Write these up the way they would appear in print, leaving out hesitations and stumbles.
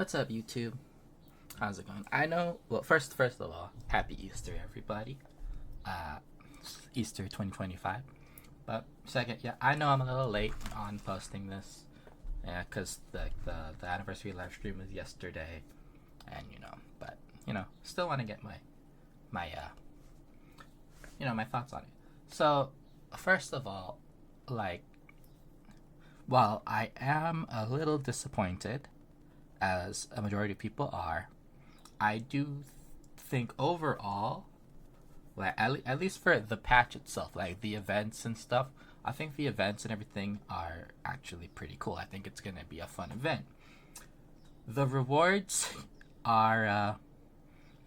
What's up, YouTube? How's it going? I know. Well, first of all, Happy Easter, everybody. Uh, Easter 2025. But second, yeah, I know I'm a little late on posting this. Yeah, cause the anniversary live stream was yesterday, and but still want to get my thoughts on it. So, first of all, like, while I am a little disappointed, as a majority of people are, I do think overall, like at least for the patch itself, like the events and stuff, I think the events and everything are actually pretty cool. I think it's gonna be a fun event. The rewards are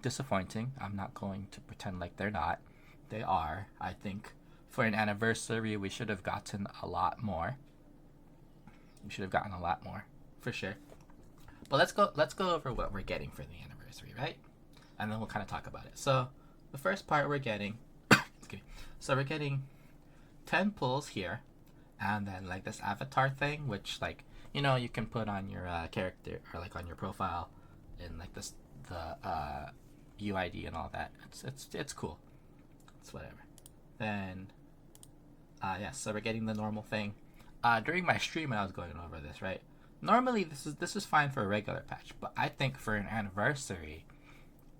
disappointing. I'm not going to pretend like they're not. They are. I think for an anniversary, we should have gotten a lot more. We should have gotten a lot more, for sure. But let's go over what we're getting for the anniversary, right? And then we'll kind of talk about it. So the first part we're getting, so we're getting 10 pulls here, and then like this avatar thing, which like you can put on your character or like on your profile, in like the UID and all that. It's cool. It's whatever. Then so we're getting the normal thing. During my stream when I was going over this, right? Normally this is fine for a regular patch, but I think for an anniversary,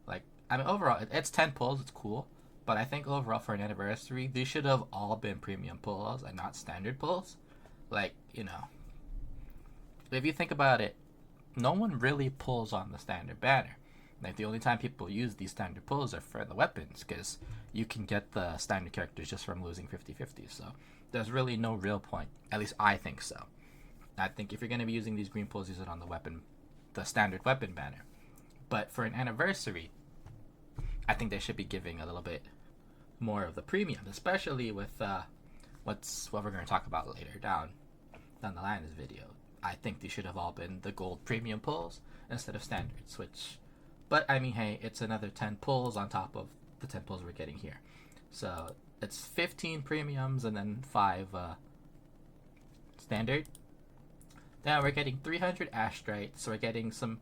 like, I mean, overall it's 10 pulls, it's cool, but I think overall for an anniversary these should have all been premium pulls and not standard pulls. Like, if you think about it, no one really pulls on the standard banner. Like, the only time people use these standard pulls are for the weapons, because you can get the standard characters just from losing 50-50. So there's really no real point. At least I think so. I think if you're going to be using these green pulls, use it on the standard weapon banner. But for an anniversary, I think they should be giving a little bit more of the premium, especially with what we're going to talk about later down the line in this video. I think these should have all been the gold premium pulls instead of standards, but I mean, hey, it's another 10 pulls on top of the 10 pulls we're getting here. So it's 15 premiums and then 5 standard. Now we're getting 300 astrite, so we're getting some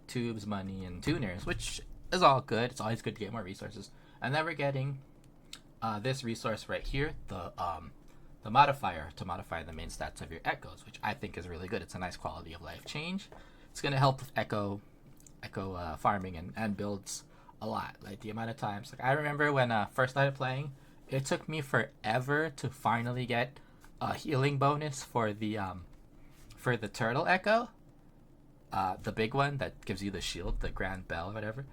tubes, money, and tuners, which is all good. It's always good to get more resources. And then we're getting this resource right here, the modifier to modify the main stats of your echoes, which I think is really good. It's a nice quality of life change. It's gonna help with echo farming and builds a lot. Like, the amount of times, like, I remember when I first started playing, it took me forever to finally get a healing bonus for the turtle echo, the big one that gives you the shield, the grand bell, whatever.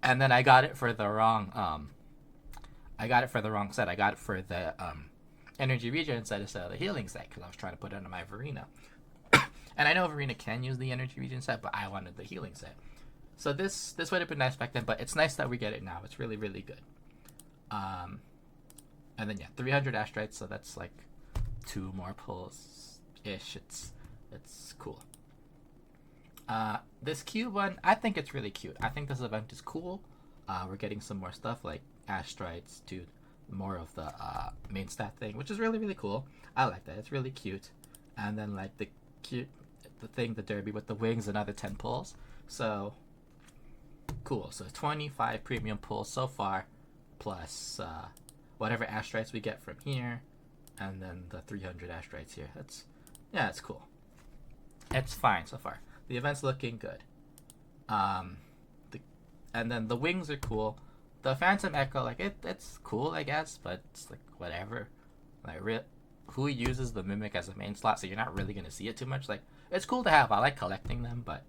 And then I got it for the wrong set. I got it for the energy regen set instead of the healing set, because I was trying to put it on my Verena. And I know Verena can use the energy regen set, but I wanted the healing set. So this would have been nice back then, but it's nice that we get it now. It's really, really good. And then 300 astrites, so that's like 2 more pulls ish. It's cool. This cube one, I think it's really cute. I think this event is cool. We're getting some more stuff like astrites to more of the main stat thing, which is really, really cool. I like that. It's really cute. And then like the derby with the wings, another 10 pulls. So cool. So 25 premium pulls so far, plus whatever astrites we get from here, and then the 300 astrites here. It's cool. It's fine so far. The event's looking good. And then the wings are cool. The Phantom Echo, like, it's cool, I guess, but it's like whatever. Like, who uses the Mimic as a main slot? So you're not really gonna see it too much. Like, it's cool to have. I like collecting them, but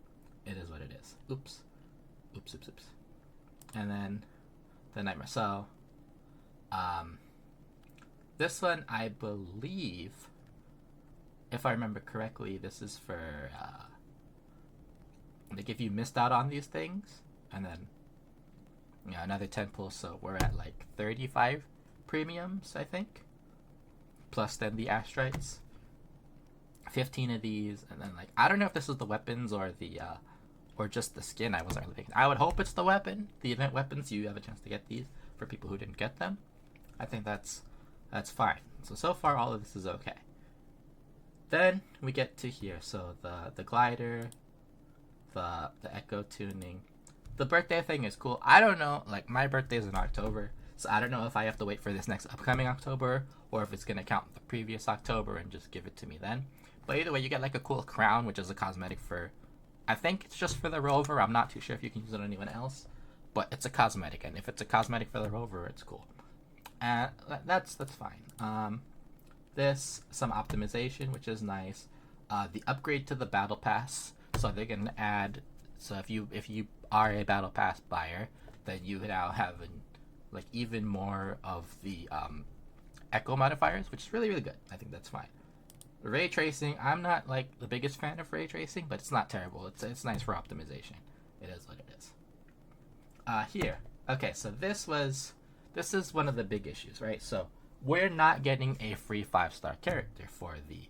it is what it is. Oops. And then the Nightmare. So, this one, I believe, if I remember correctly, this is for like, if you missed out on these things, and then another 10 pulls, so we're at like 35 premiums, I think, plus then the astrites, 15 of these, and then, like, I don't know if this is the weapons or the or just the skin. I wasn't really thinking. I would hope it's the weapon, the event weapons. You have a chance to get these for people who didn't get them. I think that's fine. So far all of this is okay. Then we get to here. So the glider, the echo tuning. The birthday thing is cool. I don't know, like my birthday's in October, so I don't know if I have to wait for this next upcoming October or if it's gonna count the previous October and just give it to me then. But either way, you get like a cool crown, which is a cosmetic for, I think it's just for the rover. I'm not too sure if you can use it on anyone else, but it's a cosmetic, and if it's a cosmetic for the rover, it's cool. And that's fine. This some optimization, which is nice. The upgrade to the battle pass, so they're gonna add. So if you are a battle pass buyer, then you now have like even more of the echo modifiers, which is really really good. I think that's fine. Ray tracing, I'm not like the biggest fan of ray tracing, but it's not terrible. It's nice for optimization. It is what it is. Here, okay, so this is one of the big issues, right? So we're not getting a free 5-star character for the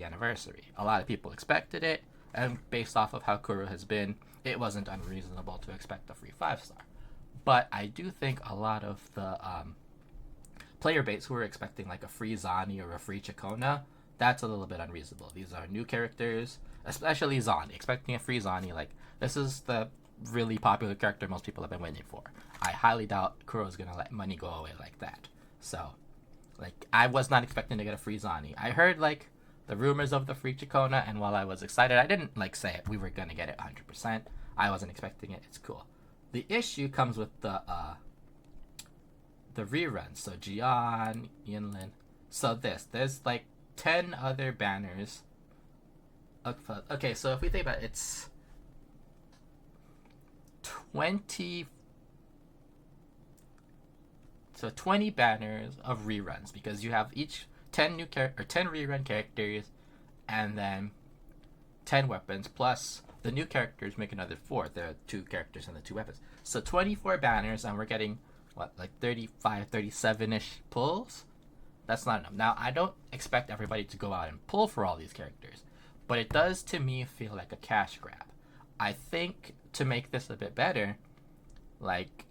anniversary. A lot of people expected it, and based off of how Kuro has been, it wasn't unreasonable to expect a free 5-star. But I do think a lot of the player base who are expecting like a free Zani or a free Chikona, that's a little bit unreasonable. These are new characters, especially Zani. Expecting a free Zani, like this is the really popular character most people have been waiting for. I highly doubt Kuro's gonna let money go away like that. So, like, I was not expecting to get a free Zani. I heard like the rumors of the free Chikona, and while I was excited, I didn't like say it. We were gonna get it 100%. I wasn't expecting it. It's cool. The issue comes with the reruns. So Jian, Yinlin. So there's like 10 other banners. Okay, so if we think about it, it's 20 banners of reruns, because you have each 10 rerun characters and then 10 weapons, plus the new characters make another 4. There are 2 characters and the 2 weapons. So 24 banners, and we're getting what, like 35, 37-ish pulls? That's not enough. Now, I don't expect everybody to go out and pull for all these characters, but it does to me feel like a cash grab. I think to make this a bit better, like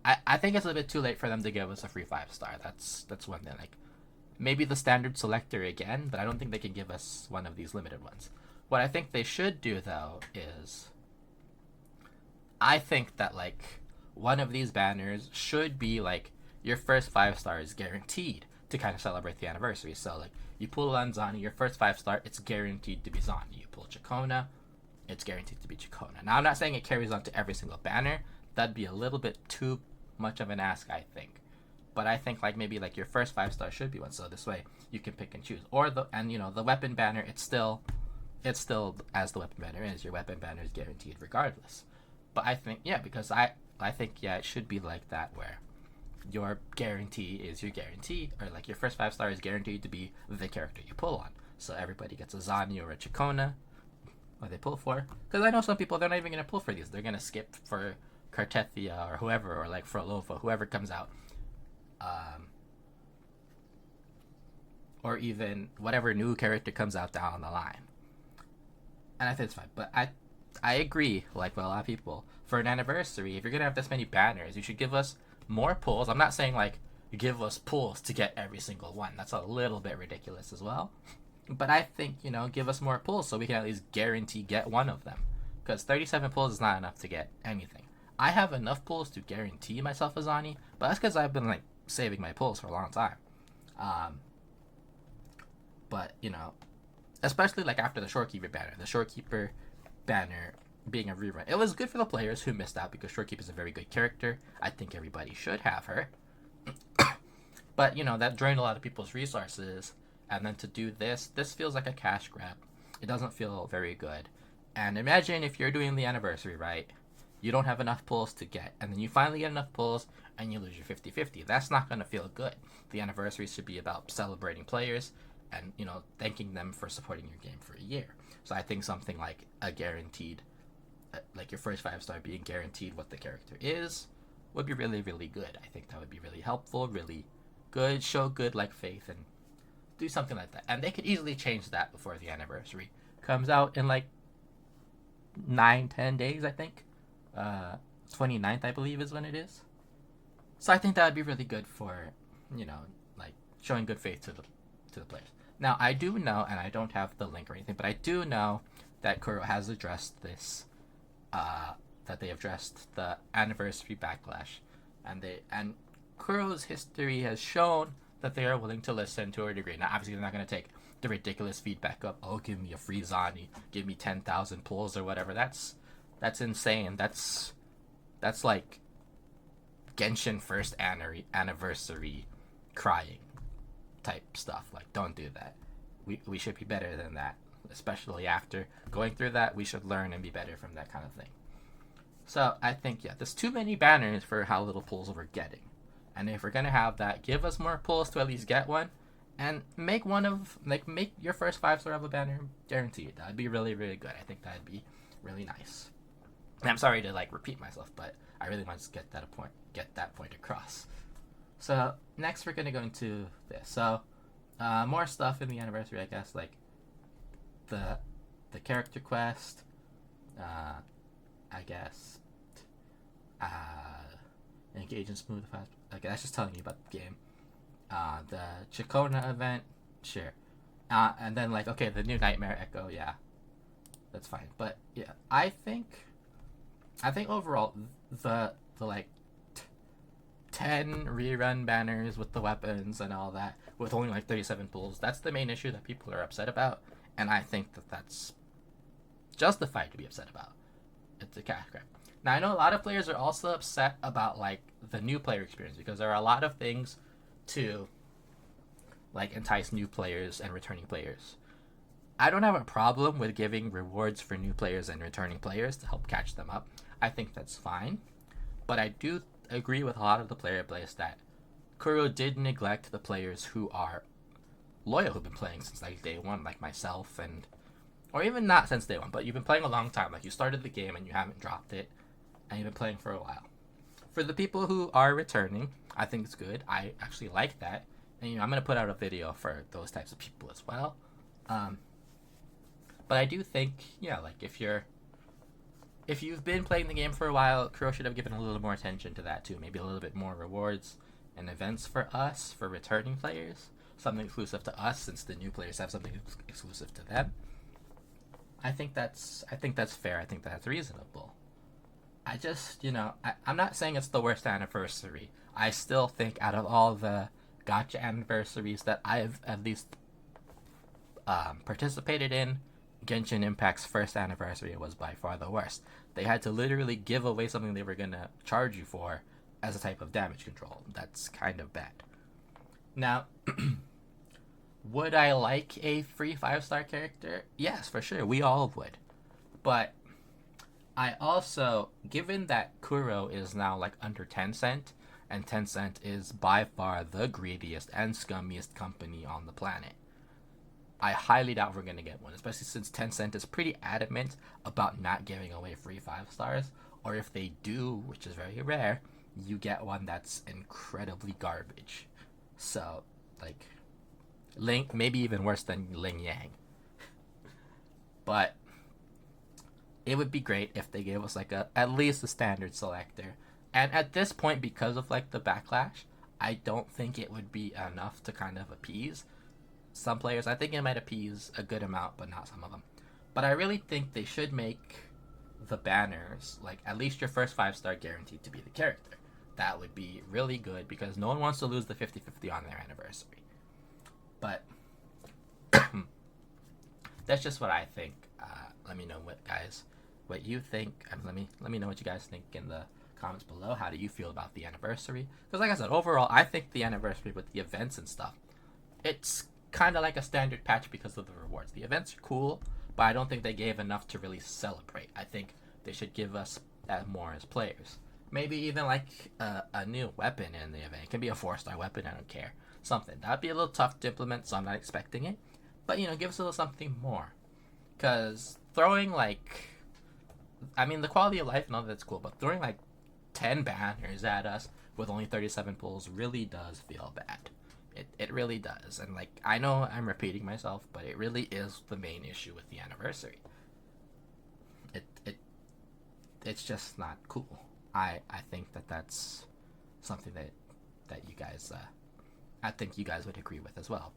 I think it's a bit too late for them to give us a free 5-star. That's one thing. Like maybe the standard selector again, but I don't think they can give us one of these limited ones. What I think they should do though is, I think that like one of these banners should be like your first 5-star is guaranteed to kind of celebrate the anniversary. So like you pull on Zani, your first 5-star, it's guaranteed to be Zani. You pull Chikona, it's guaranteed to be Chikona. Now I'm not saying it carries on to every single banner. That'd be a little bit too much of an ask, I think. But I think like maybe like your first 5-star should be one, so this way you can pick and choose. Or the weapon banner, it's still as the weapon banner is. Your weapon banner is guaranteed regardless. But I think because I think it should be like that, where your guarantee is your guarantee, or like your first 5-star is guaranteed to be the character you pull on. So everybody gets a Zani or a Chikona, or they pull for. Because I know some people, they're not even gonna pull for these. They're gonna skip for Kartethia or whoever, or like Frolova, whoever comes out, or even whatever new character comes out down the line. And I think it's fine. But I agree, like with a lot of people, for an anniversary, if you're gonna have this many banners, you should give us more pulls. I'm not saying like you give us pulls to get every single one. That's a little bit ridiculous as well. But I think, give us more pulls so we can at least guarantee get one of them. Because 37 pulls is not enough to get anything. I have enough pulls to guarantee myself a Zani, but that's because I've been like saving my pulls for a long time. But especially like after the Shorekeeper banner being a rerun, it was good for the players who missed out, because Shorekeeper is a very good character. I think everybody should have her. But that drained a lot of people's resources, and then to do this feels like a cash grab. It doesn't feel very good. And imagine if you're doing the anniversary, right? You don't have enough pulls to get, and then you finally get enough pulls and you lose your 50-50. That's not going to feel good. The anniversary should be about celebrating players and thanking them for supporting your game for a year. So I think something like a guaranteed, like your first 5-star being guaranteed what the character is, would be really really good. I think that would be really helpful, really good, show good like faith, and do something like that. And they could easily change that before the anniversary comes out in like 9-10 days, I think. 29th, I believe, is when it is. So I think that would be really good for, like showing good faith to the players. Now I do know, and I don't have the link or anything, but I do know that Kuro has addressed this, that they addressed the anniversary backlash, and Kuro's history has shown that they are willing to listen to a degree. Now, obviously, they're not going to take the ridiculous feedback of, oh, give me a free Zani, give me 10,000 pulls or whatever. That's insane. That's like Genshin first anniversary crying type stuff. Like, don't do that. We should be better than that. Especially after going through that, we should learn and be better from that kind of thing. So I think, yeah, there's too many banners for how little pulls we're getting. And if we're gonna have that, give us more pulls to at least get one, and make your first 5-star of a banner guaranteed. That'd be really, really good. I think that'd be really nice. And I'm sorry to like repeat myself, but I really want to get that point across. So next we're gonna go into this. So more stuff in the anniversary, I guess, like the character quest. I guess. Engage in smooth fast. Okay, that's just telling you about the game. The Chikona event, sure. And then like, okay, the new Nightmare Echo, yeah, that's fine. But yeah, I think overall the like 10 rerun banners with the weapons and all that with only like 37 pulls, that's the main issue that people are upset about, and I think that that's justified to be upset about. It's a cash grab. Now, I know a lot of players are also upset about like the new player experience, because there are a lot of things to like entice new players and returning players. I don't have a problem with giving rewards for new players and returning players to help catch them up. I think that's fine. But I do agree with a lot of the player base that Kuro did neglect the players who are loyal, who've been playing since like day one, like myself, and or even not since day one, but you've been playing a long time. Like, you started the game and you haven't dropped it, and you've been playing for a while. For the people who are returning, I think it's good. I actually like that. And, I'm going to put out a video for those types of people as well. But I do think, yeah, like, if you've been playing the game for a while, Kuro should have given a little more attention to that too. Maybe a little bit more rewards and events for us, for returning players. Something exclusive to us, since the new players have something exclusive to them. I think that's fair. I think that's reasonable. I just, I'm not saying it's the worst anniversary. I still think out of all the gacha anniversaries that I've at least participated in, Genshin Impact's first anniversary was by far the worst. They had to literally give away something they were going to charge you for as a type of damage control. That's kind of bad. Now, would I like a free 5-star character? Yes, for sure. We all would. But I also, given that Kuro is now like under Tencent, and Tencent is by far the greediest and scummiest company on the planet, I highly doubt we're going to get one, especially since Tencent is pretty adamant about not giving away free 5 stars, or if they do, which is very rare, you get one that's incredibly garbage. So, like, Ling, maybe even worse than Ling Yang. But it would be great if they gave us like at least a standard selector. And at this point, because of like the backlash, I don't think it would be enough to kind of appease some players. I think it might appease a good amount, but not some of them. But I really think they should make the banners like at least your first 5-star guaranteed to be the character. That would be really good, because no one wants to lose the 50-50 on their anniversary. But that's just what I think. Let me know what you think. Let me know what you guys think in the comments below. How do you feel about the anniversary? Because like I said, overall, I think the anniversary with the events and stuff, it's kind of like a standard patch because of the rewards. The events are cool, but I don't think they gave enough to really celebrate. I think they should give us more as players. Maybe even like a new weapon in the event. It can be a 4-star weapon, I don't care. Something. That'd be a little tough to implement, so I'm not expecting it. But, give us a little something more. Because throwing like, the quality of life and all that's cool, but throwing like 10 banners at us with only 37 pulls really does feel bad. It really does. And like, I know I'm repeating myself, but it really is the main issue with the anniversary. It's just not cool. I think that's something that you guys, I think you guys would agree with as well.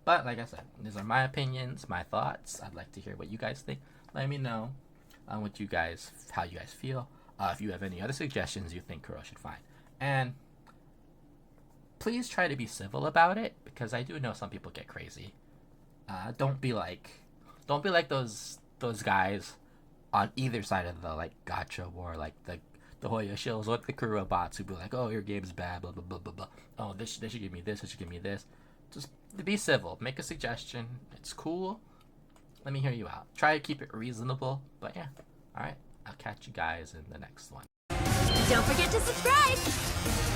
But like I said, these are my opinions, my thoughts. I'd like to hear what you guys think. Let me know what you guys, how you guys feel. If you have any other suggestions you think Kuro should find, and please try to be civil about it because I do know some people get crazy. Don't be like, those guys on either side of the like gotcha war, like the Hoya shills or the Kuro bots who be like, oh, your game's bad, blah blah blah blah blah. Oh, they should give me this, they should give me this. Just be civil. Make a suggestion. It's cool. Let me hear you out. Try to keep it reasonable. But yeah. Alright. I'll catch you guys in the next one. Don't forget to subscribe!